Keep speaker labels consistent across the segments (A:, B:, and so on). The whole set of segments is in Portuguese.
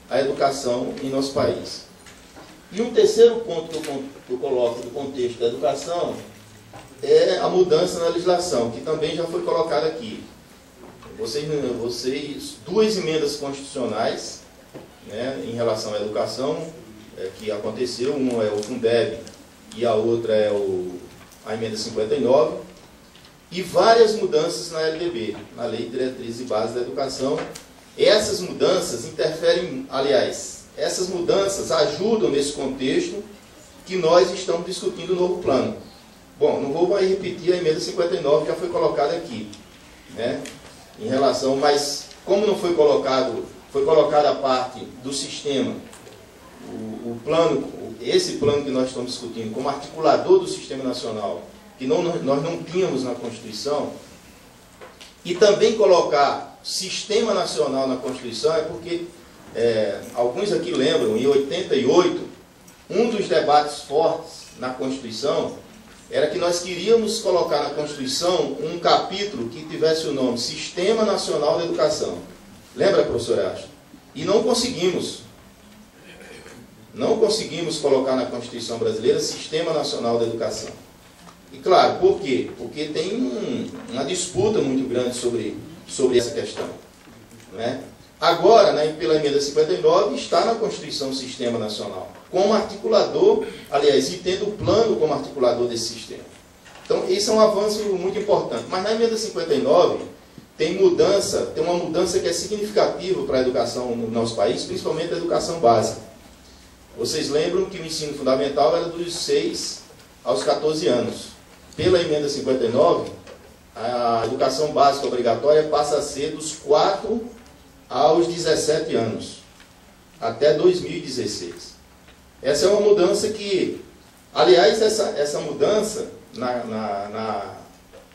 A: à educação em nosso país. E um terceiro ponto que eu coloco do contexto da educação é a mudança na legislação, que também já foi colocada aqui. Duas emendas constitucionais, né, em relação à educação, que aconteceu, uma é o Fundeb e a outra é a emenda 59, e várias mudanças na LDB, na Lei de Diretrizes e Bases da Educação. Essas mudanças interferem, aliás, essas mudanças ajudam nesse contexto que nós estamos discutindo o novo plano. Bom, não vou mais repetir a emenda 59 que já foi colocada aqui, né, em relação, mas como não foi colocado, foi colocada a parte do sistema, o plano, esse plano que nós estamos discutindo como articulador do Sistema Nacional, que nós não tínhamos na Constituição, e também colocar Sistema Nacional na Constituição, é porque alguns aqui lembram, em 88, um dos debates fortes na Constituição era que nós queríamos colocar na Constituição um capítulo que tivesse o nome Sistema Nacional da Educação. Lembra, professor Ashton? E não conseguimos. Não conseguimos colocar na Constituição brasileira Sistema Nacional da Educação. E claro, por quê? Porque tem uma disputa muito grande sobre essa questão, né? Agora, pela emenda 59, está na Constituição o Sistema Nacional, como articulador, aliás, e tendo o plano como articulador desse sistema. Então, isso é um avanço muito importante. Mas na emenda 59, tem uma mudança que é significativa para a educação no nosso país, principalmente a educação básica. Vocês lembram que o ensino fundamental era dos 6 aos 14 anos. Pela emenda 59, a educação básica obrigatória passa a ser dos 4 aos 17 anos, até 2016. Essa é uma mudança que, aliás, essa mudança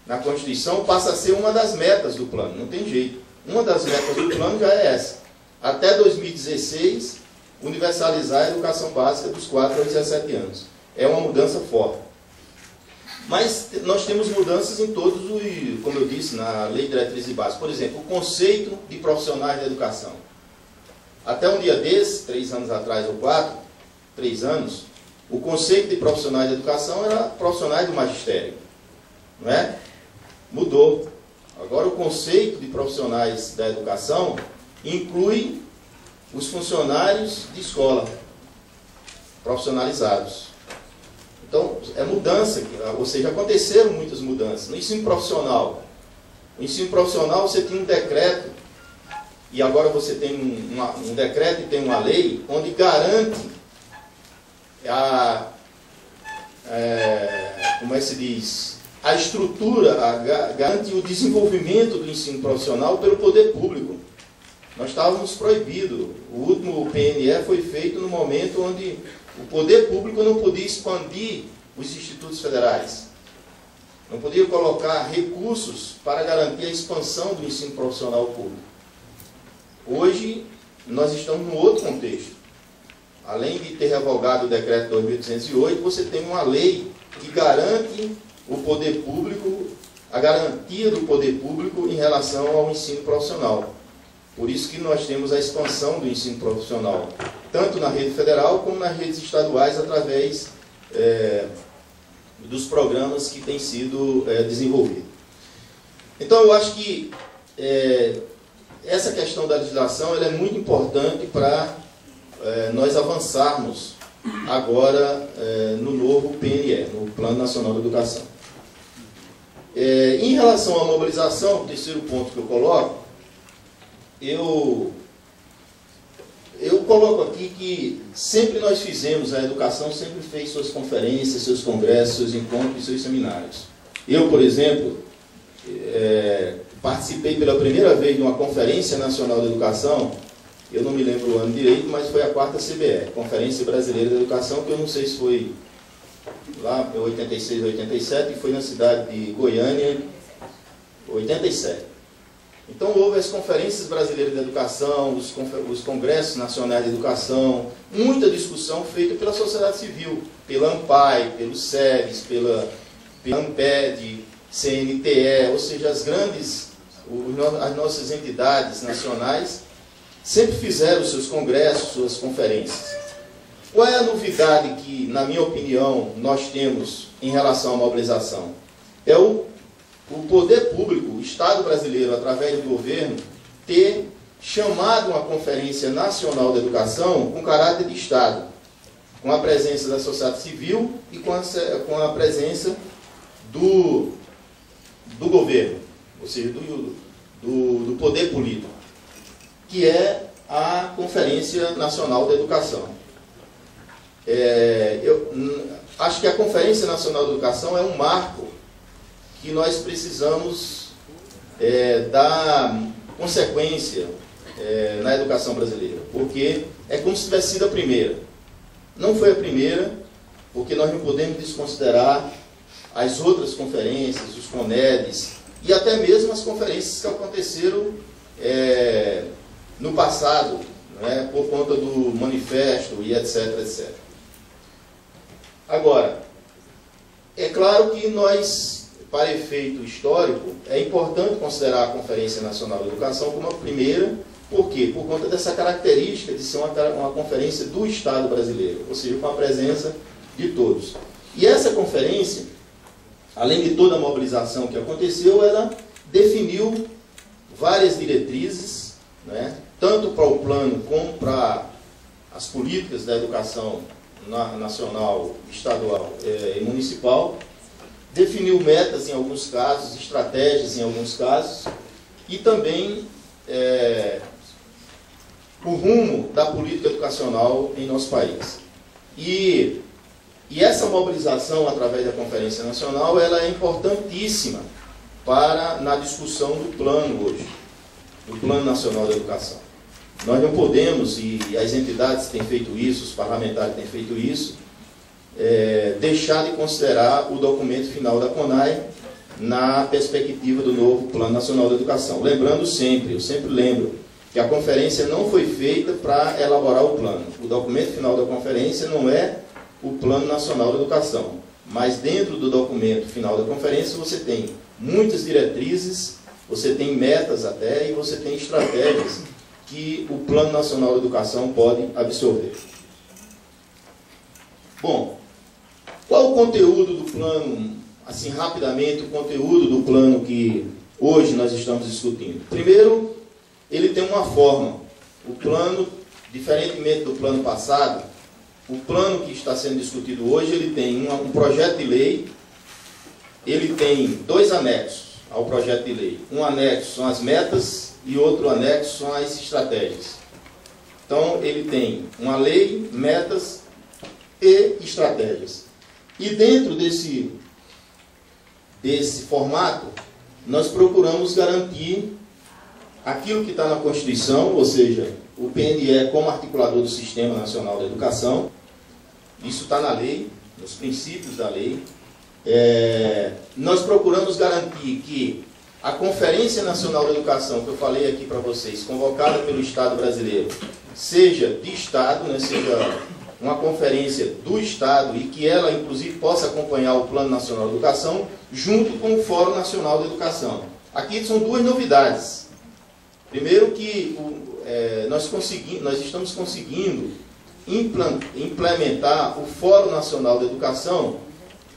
A: na Constituição passa a ser uma das metas do plano, não tem jeito. Uma das metas do plano já é essa. Até 2016, universalizar a educação básica dos 4 aos 17 anos. É uma mudança forte. Mas nós temos mudanças em todos os, como eu disse, na Lei de Diretrizes e Bases. Por exemplo, o conceito de profissionais da educação. Até um dia desses, 3 anos atrás ou 3 anos, o conceito de profissionais da educação era profissionais do magistério. Não é? Mudou. Agora o conceito de profissionais da educação inclui os funcionários de escola, profissionalizados. Então, é mudança, ou seja, aconteceram muitas mudanças. No ensino profissional, você tinha um decreto, e agora você tem um decreto e tem uma lei, onde garante como é que se diz, a estrutura, garante o desenvolvimento do ensino profissional pelo poder público. Nós estávamos proibidos. O último PNE foi feito no momento onde o poder público não podia expandir os institutos federais. Não podia colocar recursos para garantir a expansão do ensino profissional público. Hoje, nós estamos num outro contexto. Além de ter revogado o decreto 2208, você tem uma lei que garante o poder público, a garantia do poder público em relação ao ensino profissional. Por isso que nós temos a expansão do ensino profissional, tanto na rede federal como nas redes estaduais, através dos programas que têm sido desenvolvidos. Então, eu acho que essa questão da legislação ela é muito importante para nós avançarmos agora no novo PNE, no Plano Nacional de Educação. Em relação à mobilização, o terceiro ponto que eu coloco, eu coloco aqui que sempre nós fizemos, a educação sempre fez suas conferências, seus congressos, seus encontros e seus seminários. Eu, por exemplo, participei pela primeira vez de uma Conferência Nacional de Educação, eu não me lembro o ano direito, mas foi a 4ª CBE, Conferência Brasileira de Educação, que eu não sei se foi lá em 86, 87, e foi na cidade de Goiânia, 87. Então houve as conferências brasileiras de educação, os congressos nacionais de educação, muita discussão feita pela sociedade civil, pela ANPAE, pelo SEBS, pela ANPED, CNTE, ou seja, as nossas entidades nacionais sempre fizeram seus congressos, suas conferências. Qual é a novidade que, na minha opinião, nós temos em relação à mobilização? É o poder público, o Estado brasileiro, através do governo, ter chamado uma Conferência Nacional da Educação com caráter de Estado, com a presença da sociedade civil e com a presença do governo, ou seja, do poder político, que é a Conferência Nacional da Educação. Eu acho que a Conferência Nacional da Educação é um marco que nós precisamos dar consequência na educação brasileira, porque é como se tivesse sido a primeira. Não foi a primeira, porque nós não podemos desconsiderar as outras conferências, os CONEDs, e até mesmo as conferências que aconteceram no passado, né, por conta do manifesto e etc, etc. Agora, é claro que nós, para efeito histórico, é importante considerar a Conferência Nacional da Educação como a primeira. Por quê? Por conta dessa característica de ser uma conferência do Estado brasileiro, ou seja, com a presença de todos. E essa conferência, além de toda a mobilização que aconteceu, ela definiu várias diretrizes, né, tanto para o plano como para as políticas da educação nacional, estadual e municipal, definiu metas em alguns casos, estratégias em alguns casos, e também o rumo da política educacional em nosso país. E essa mobilização através da Conferência Nacional, ela é importantíssima na discussão do plano hoje, do Plano Nacional da Educação. Nós não podemos, e as entidades têm feito isso, os parlamentares têm feito isso, deixar de considerar o documento final da CONAE na perspectiva do novo Plano Nacional da Educação. Lembrando sempre, eu sempre lembro, que a conferência não foi feita para elaborar o plano. O documento final da conferência não é o Plano Nacional da Educação, mas dentro do documento final da conferência você tem muitas diretrizes, você tem metas até, e você tem estratégias que o Plano Nacional da Educação pode absorver. Bom, qual o conteúdo do plano, assim rapidamente, o conteúdo do plano que hoje nós estamos discutindo? Primeiro, ele tem uma forma. O plano, diferentemente do plano passado, o plano que está sendo discutido hoje, ele tem um projeto de lei, ele tem 2 anexos ao projeto de lei. Um anexo são as metas e outro anexo são as estratégias. Então, ele tem uma lei, metas e estratégias. E dentro desse formato, nós procuramos garantir aquilo que está na Constituição, ou seja, o PNE como articulador do Sistema Nacional da Educação. Isso está na lei, nos princípios da lei. Nós procuramos garantir que a Conferência Nacional da Educação, que eu falei aqui para vocês, convocada pelo Estado brasileiro, seja de Estado, né, seja uma conferência do Estado e que ela, inclusive, possa acompanhar o Plano Nacional da Educação, junto com o Fórum Nacional da Educação. Aqui são 2 novidades. Primeiro que nós estamos conseguindo implementar o Fórum Nacional da Educação,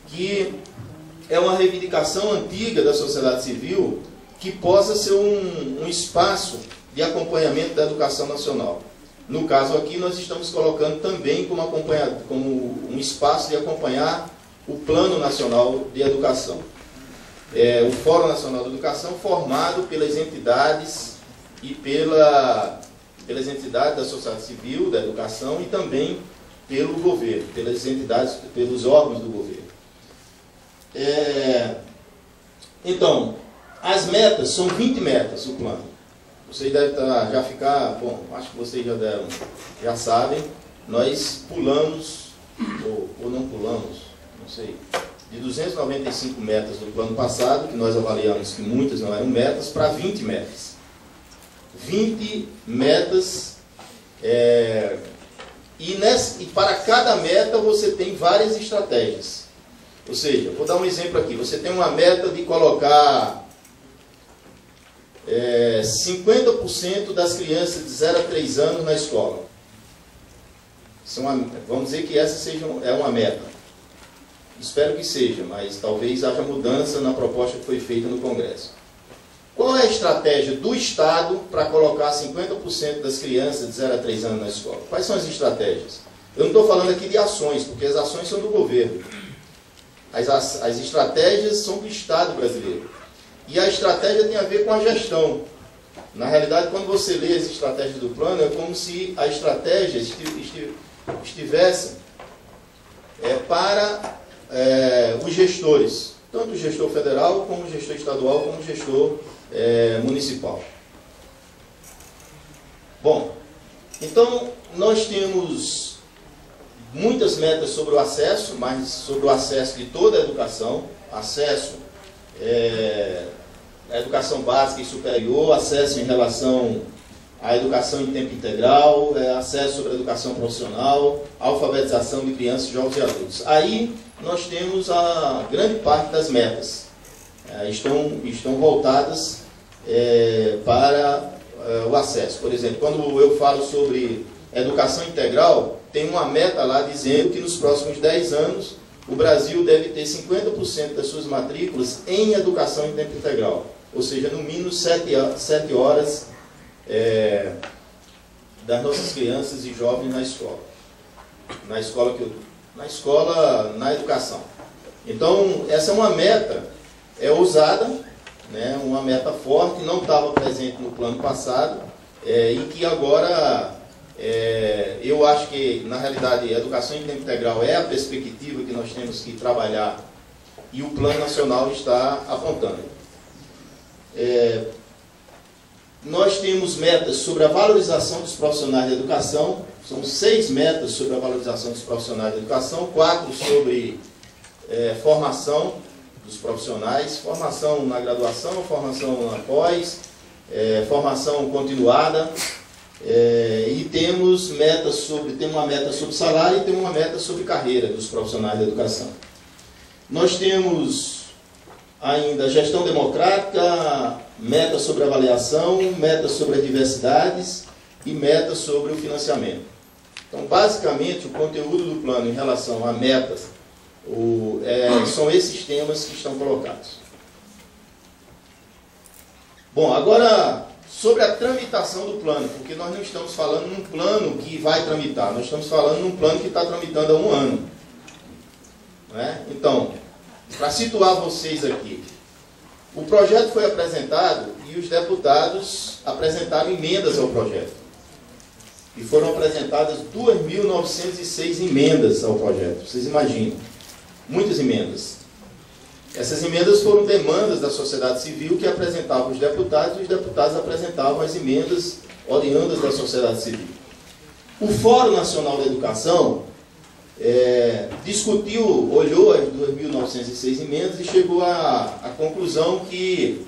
A: que é uma reivindicação antiga da sociedade civil, que possa ser um espaço de acompanhamento da educação nacional. No caso aqui, nós estamos colocando também como um espaço de acompanhar o Plano Nacional de Educação. O Fórum Nacional da Educação, formado pelas entidades e pelas entidades da sociedade civil, da educação, e também pelo governo, pelas entidades, pelos órgãos do governo. Então, as metas, são 20 metas o plano. Vocês devem já ficar, bom, acho que vocês já sabem, nós pulamos, ou não pulamos, não sei, de 295 metas do plano passado, que nós avaliamos que muitas não eram metas, para 20 metas. 20 metas, e para cada meta você tem várias estratégias. Ou seja, vou dar um exemplo aqui, você tem uma meta de colocar 50% das crianças de 0 a 3 anos na escola. Vamos dizer que essa é uma meta. Espero que seja, mas talvez haja mudança na proposta que foi feita no Congresso. Qual é a estratégia do Estado para colocar 50% das crianças de 0 a 3 anos na escola? Quais são as estratégias? Eu não estou falando aqui de ações, porque as ações são do governo. As estratégias são do Estado brasileiro. E a estratégia tem a ver com a gestão. Na realidade, quando você lê as estratégias do plano, é como se a estratégia estivesse para os gestores, tanto o gestor federal, como o gestor estadual, como o gestor municipal. Bom, então nós temos muitas metas sobre o acesso, mas sobre o acesso de toda a educação, acesso à educação básica e superior, acesso em relação à educação em tempo integral, acesso sobre a educação profissional, alfabetização de crianças, jovens e adultos. Aí nós temos a grande parte das metas. Estão voltadas para o acesso. Por exemplo, quando eu falo sobre educação integral, tem uma meta lá dizendo que nos próximos 10 anos o Brasil deve ter 50% das suas matrículas em educação em tempo integral. Ou seja, no mínimo 7 horas das nossas crianças e jovens na escola. Na educação. Então, essa é uma meta ousada, né, uma meta forte, não estava presente no plano passado, e que agora, eu acho que, na realidade, a educação em tempo integral é a perspectiva que nós temos que trabalhar, e o Plano Nacional está apontando. Nós temos metas sobre a valorização dos profissionais da educação, são 6 metas sobre a valorização dos profissionais da educação, 4 sobre formação dos profissionais, formação na graduação, formação na pós, formação continuada, e temos uma meta sobre salário e tem uma meta sobre carreira dos profissionais da educação. Nós temos ainda gestão democrática, meta sobre avaliação, meta sobre as diversidades e meta sobre o financiamento. Então, basicamente, o conteúdo do plano em relação a metas são esses temas que estão colocados. Bom, agora, sobre a tramitação do plano, porque nós não estamos falando num plano que vai tramitar, nós estamos falando num plano que está tramitando há 1 ano. Não é? Então, para situar vocês aqui, o projeto foi apresentado e os deputados apresentaram emendas ao projeto. E foram apresentadas 2.906 emendas ao projeto. Vocês imaginam? Muitas emendas. Essas emendas foram demandas da sociedade civil que apresentavam os deputados e os deputados apresentavam as emendas oriundas da sociedade civil. O Fórum Nacional da Educação discutiu, olhou as 2.906 emendas e chegou à conclusão que,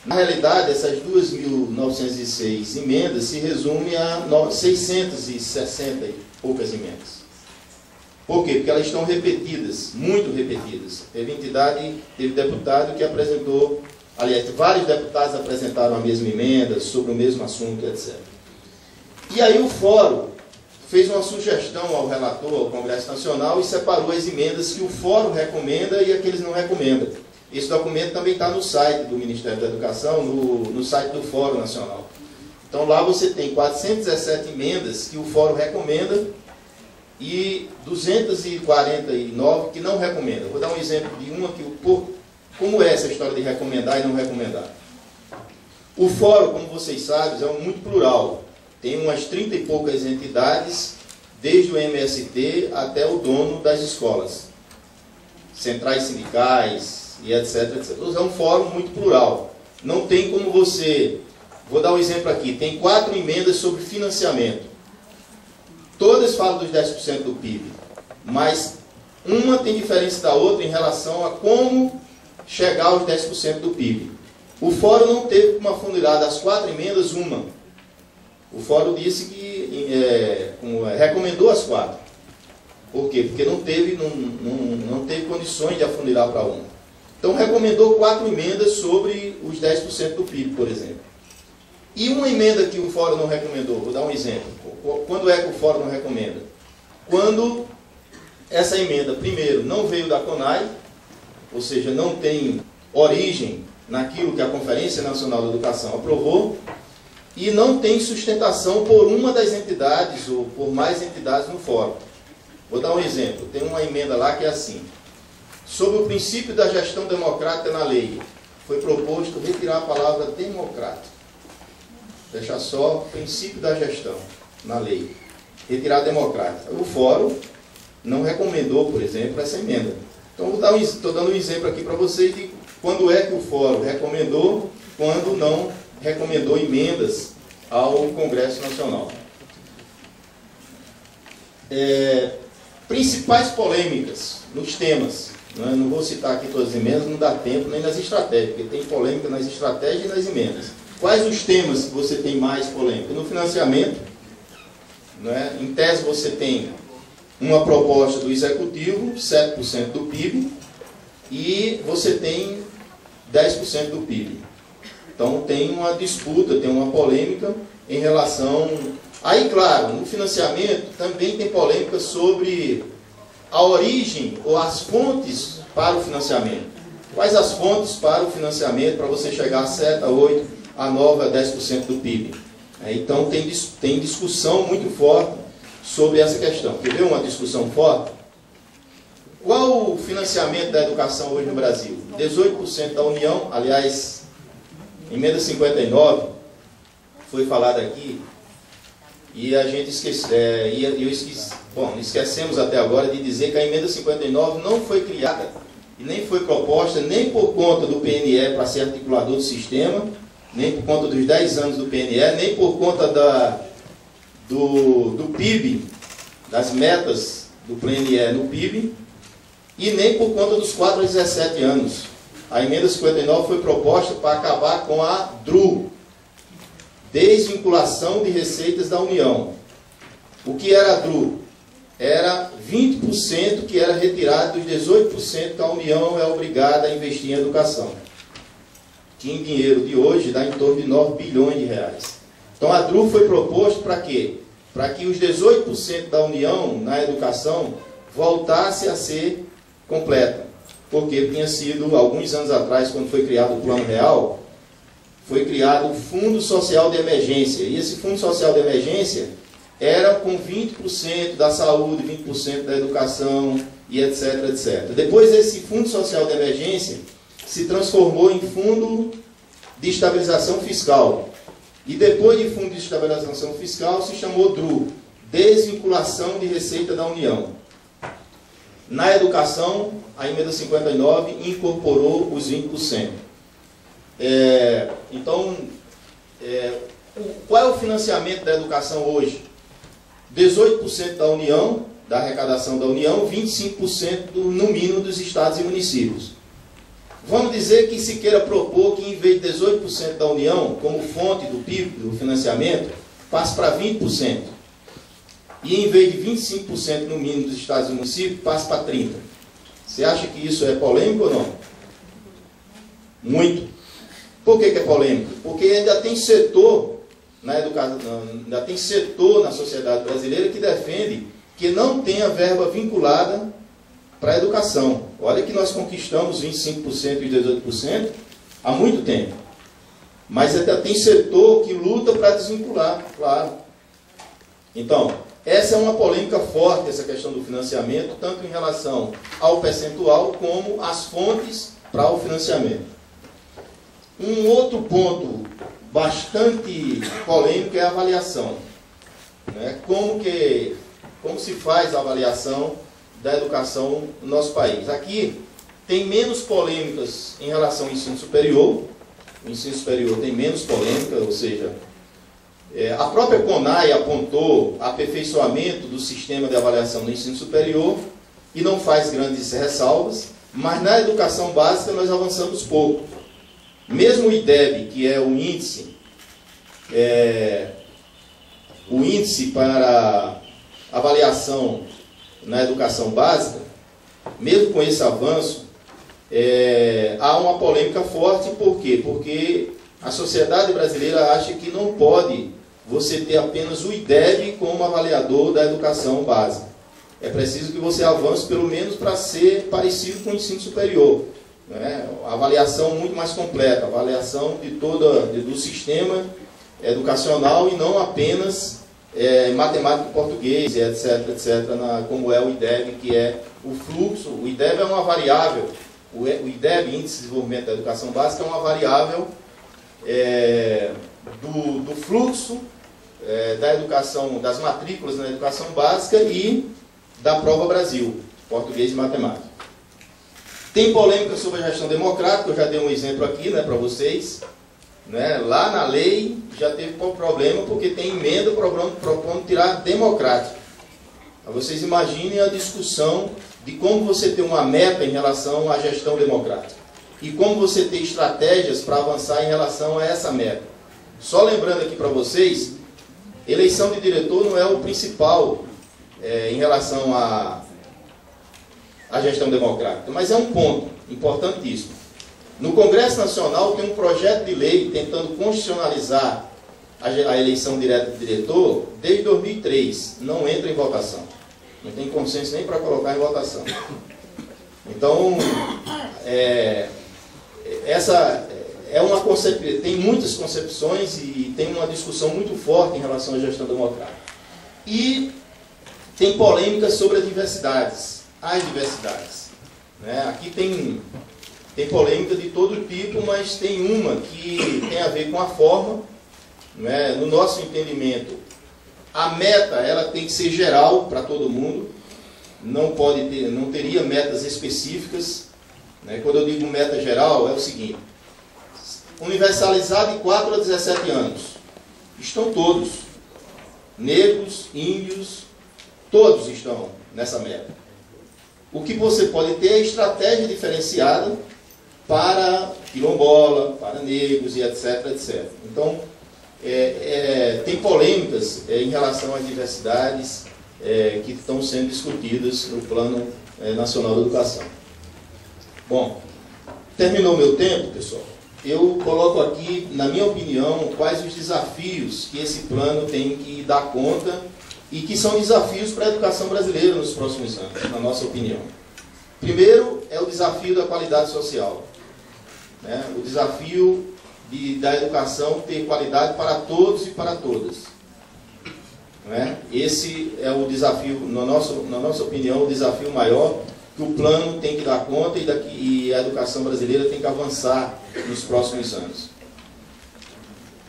A: na realidade, essas 2.906 emendas se resumem a 660 e poucas emendas. Por quê? Porque elas estão repetidas, muito repetidas. Teve deputado que apresentou, aliás, vários deputados apresentaram a mesma emenda sobre o mesmo assunto, etc. E aí o Fórum fez uma sugestão ao relator, ao Congresso Nacional, e separou as emendas que o Fórum recomenda e aqueles não recomendam. Esse documento também está no site do Ministério da Educação, no site do Fórum Nacional. Então lá você tem 417 emendas que o Fórum recomenda e 249 que não recomenda. Vou dar um exemplo de uma como é essa história de recomendar e não recomendar. O Fórum, como vocês sabem, é muito plural. Tem umas 30 e poucas entidades, desde o MST até o dono das escolas, centrais sindicais e etc, etc. Então, é um fórum muito plural. Não tem como você... Vou dar um exemplo aqui. Tem 4 emendas sobre financiamento. Todas falam dos 10% do PIB, mas uma tem diferença da outra em relação a como chegar aos 10% do PIB. O Fórum não teve como afunilar das 4 emendas uma. O Fórum disse que recomendou as 4. Por quê? Porque não teve condições de afunilar para uma. Então, recomendou 4 emendas sobre os 10% do PIB, por exemplo. E uma emenda que o Fórum não recomendou, vou dar um exemplo. Quando é que o Fórum não recomenda? Quando essa emenda, primeiro, não veio da CONAI, ou seja, não tem origem naquilo que a Conferência Nacional da Educação aprovou, e não tem sustentação por uma das entidades, ou por mais entidades no Fórum. Vou dar um exemplo. Tem uma emenda lá que é assim: sobre o princípio da gestão democrática na lei, foi proposto retirar a palavra democrático. Deixar só princípio da gestão na lei. Retirar democrática. O Fórum não recomendou, por exemplo, essa emenda. Então, estou dando um exemplo aqui para vocês de quando é que o Fórum recomendou, quando não recomendou emendas ao Congresso Nacional. Principais polêmicas nos temas. Não vou citar aqui todas as emendas, não dá tempo, nem nas estratégias, porque tem polêmica nas estratégias e nas emendas. Quais os temas que você tem mais polêmica? No financiamento, né? Em tese você tem uma proposta do Executivo, 7% do PIB, e você tem 10% do PIB. Então tem uma disputa, tem uma polêmica em relação... Aí, claro, no financiamento também tem polêmica sobre a origem ou as fontes para o financiamento. Quais as fontes para o financiamento para você chegar a 7, a 8, a 9, a 10% do PIB? Então tem discussão muito forte sobre essa questão. Quer ver uma discussão forte? Qual o financiamento da educação hoje no Brasil? 18% da União, aliás, emenda 59, foi falada aqui, e a gente esquecemos até agora de dizer que a emenda 59 não foi criada e nem foi proposta nem por conta do PNE para ser articulador do sistema, nem por conta dos 10 anos do PNE, nem por conta do PIB, das metas do PNE no PIB, e nem por conta dos 4 a 17 anos. A emenda 59 foi proposta para acabar com a DRU, desvinculação de receitas da União. O que era a DRU? Era 20% que era retirado dos 18% que a União é obrigada a investir em educação. Que em dinheiro de hoje dá em torno de 9 bilhões de reais. Então a DRU foi proposta para quê? Para que os 18% da União na educação voltasse a ser completa. Porque tinha sido, alguns anos atrás, quando foi criado o Plano Real, foi criado o Fundo Social de Emergência. E esse Fundo Social de Emergência era com 20% da saúde, 20% da educação e etc, etc. Depois esse Fundo Social de Emergência se transformou em Fundo de Estabilização Fiscal. E depois de Fundo de Estabilização Fiscal se chamou DRU, Desvinculação de Receita da União. Na educação, a emenda 59 incorporou os 20%. Então, qual é o financiamento da educação hoje? 18% da União, da arrecadação da União, 25% no mínimo dos estados e municípios. Vamos dizer que se queira propor que em vez de 18% da União, como fonte do PIB, do financiamento, passe para 20%. E em vez de 25% no mínimo dos estados e municípios, passe para 30%. Você acha que isso é polêmico ou não? Muito. Por que é polêmico? Porque ainda tem setor na educação, ainda tem setor na sociedade brasileira que defende que não tenha verba vinculada para a educação. Olha que nós conquistamos 25% e 18% há muito tempo. Mas ainda tem setor que luta para desvincular, claro. Então, essa é uma polêmica forte, essa questão do financiamento, tanto em relação ao percentual como às fontes para o financiamento. Um outro ponto bastante polêmico é a avaliação. Né? Como se faz a avaliação da educação no nosso país? Aqui tem menos polêmicas em relação ao ensino superior. O ensino superior tem menos polêmica, ou seja, a própria CONAI apontou aperfeiçoamento do sistema de avaliação do ensino superior e não faz grandes ressalvas, mas na educação básica nós avançamos pouco. Mesmo o IDEB, que é o índice para avaliação na educação básica, mesmo com esse avanço, há uma polêmica forte. Por quê? Porque a sociedade brasileira acha que não pode você ter apenas o IDEB como avaliador da educação básica. É preciso que você avance pelo menos para ser parecido com o ensino superior. Né? A avaliação muito mais completa, a avaliação do sistema educacional e não apenas matemática e português, etc., como é o IDEB, que é o fluxo. O IDEB é uma variável, o IDEB, Índice de Desenvolvimento da Educação Básica, é uma variável do fluxo da educação, das matrículas na educação básica e da Prova Brasil, português e matemática. Tem polêmica sobre a gestão democrática, eu já dei um exemplo aqui, né, para vocês. Né? Lá na lei já teve problema porque tem emenda propondo tirar democrático. Vocês imaginem a discussão de como você ter uma meta em relação à gestão democrática e como você ter estratégias para avançar em relação a essa meta. Só lembrando aqui para vocês, eleição de diretor não é o principal em relação à gestão democrática, mas é um ponto importantíssimo. No Congresso Nacional tem um projeto de lei tentando constitucionalizar a eleição direta de diretor desde 2003. Não entra em votação. Não tem consenso nem para colocar em votação. Então, essa é uma concepção, tem muitas concepções e tem uma discussão muito forte em relação à gestão democrática. E tem polêmicas sobre as diversidades. Né? Aqui tem polêmica de todo tipo, mas tem uma que tem a ver com a forma. Né? No nosso entendimento, a meta ela tem que ser geral para todo mundo, não teria metas específicas. Né? Quando eu digo meta geral, é o seguinte: universalizar de 4 a 17 anos. Estão todos, negros, índios, todos estão nessa meta. O que você pode ter é estratégia diferenciada para quilombola, para negros e etc. Então, tem polêmicas em relação às diversidades que estão sendo discutidas no Plano Nacional de Educação. Bom, terminou o meu tempo, pessoal. Eu coloco aqui, na minha opinião, quais os desafios que esse plano tem que dar conta e que são desafios para a educação brasileira nos próximos anos, na nossa opinião. Primeiro é o desafio da qualidade social. Né? O desafio da educação ter qualidade para todos e para todas. Né? Esse é o desafio, na nossa opinião, o desafio maior que o plano tem que dar conta e a educação brasileira tem que avançar nos próximos anos.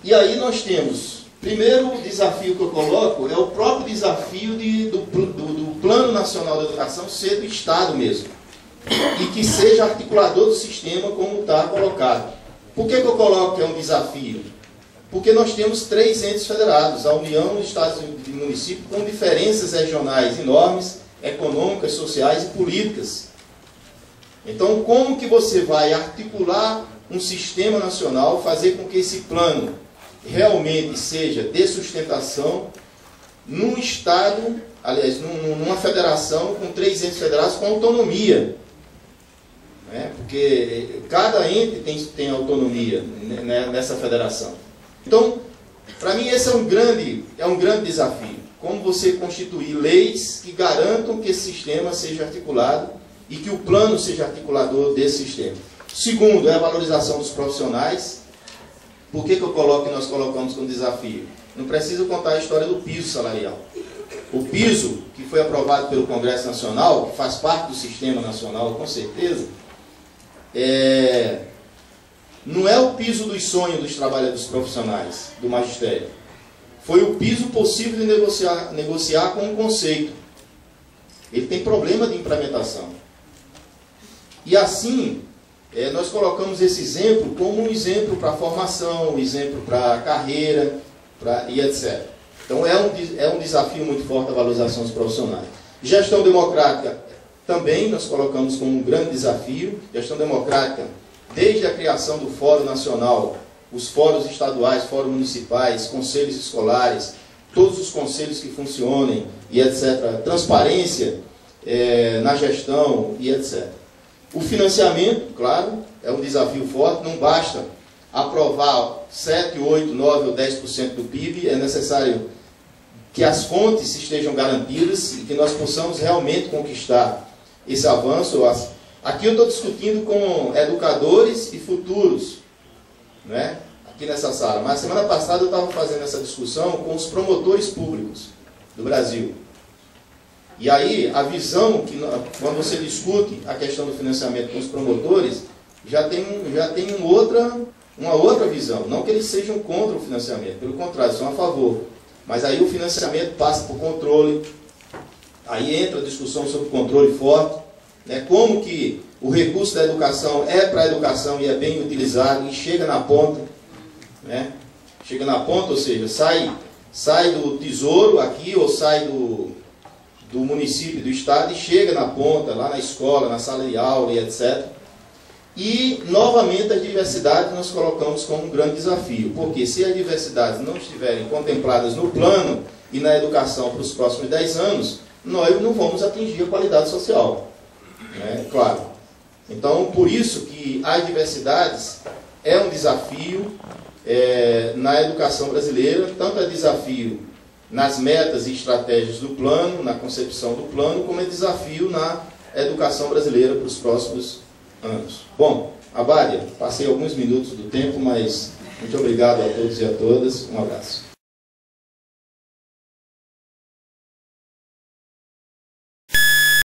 A: E aí nós temos, primeiro o desafio que eu coloco é o próprio desafio do Plano Nacional de Educação ser do Estado mesmo, e que seja articulador do sistema como está colocado. Por que eu coloco que é um desafio? Porque nós temos 3 entes federados, a União, os Estados e municípios, com diferenças regionais enormes, econômicas, sociais e políticas. Então, como que você vai articular um sistema nacional, fazer com que esse plano realmente seja de sustentação num Estado, aliás, numa federação com 3 entes federados com autonomia? Né? Porque cada ente tem autonomia, né, nessa federação. Então, para mim, esse é um grande desafio. Como você constituir leis que garantam que esse sistema seja articulado e que o plano seja articulador desse sistema. Segundo, é a valorização dos profissionais. Por que nós colocamos como desafio? Não preciso contar a história do piso salarial. O piso, que foi aprovado pelo Congresso Nacional, que faz parte do sistema nacional, com certeza, não é o piso dos sonhos dos trabalhadores profissionais, do magistério. Foi o piso possível de negociar com um conceito. Ele tem problema de implementação. E assim, nós colocamos esse exemplo como um exemplo para a formação, um exemplo para a carreira, e etc. Então é um desafio muito forte a valorização dos profissionais. Gestão democrática também nós colocamos como um grande desafio. Gestão democrática, desde a criação do Fórum Nacional, os fóruns estaduais, fóruns municipais, conselhos escolares, todos os conselhos que funcionem, e etc. Transparência na gestão, e etc. O financiamento, claro, é um desafio forte, não basta aprovar 7, 8, 9 ou 10% do PIB, é necessário que as fontes estejam garantidas e que nós possamos realmente conquistar esse avanço. Aqui eu estou discutindo com educadores e futuros, né, aqui nessa sala, mas semana passada eu estava fazendo essa discussão com os promotores públicos do Brasil. E aí, a visão, quando você discute a questão do financiamento com os promotores, já tem uma outra visão. Não que eles sejam contra o financiamento, pelo contrário, são a favor. Mas aí o financiamento passa por controle, aí entra a discussão sobre controle forte, né? Como que o recurso da educação é para a educação e é bem utilizado e chega na ponta, né? Chega na ponta, ou seja, sai do tesouro aqui ou sai do município, do estado, e chega na ponta, lá na escola, na sala de aula e etc. E, novamente, as diversidades nós colocamos como um grande desafio, porque se as diversidades não estiverem contempladas no plano e na educação para os próximos 10 anos, nós não vamos atingir a qualidade social, né? Claro. Então, por isso que as diversidades é um desafio na educação brasileira, tanto é desafio nas metas e estratégias do plano, na concepção do plano, como é desafio na educação brasileira para os próximos anos. Bom, Abádia, passei alguns minutos do tempo, mas muito obrigado a todos e a todas. Um abraço.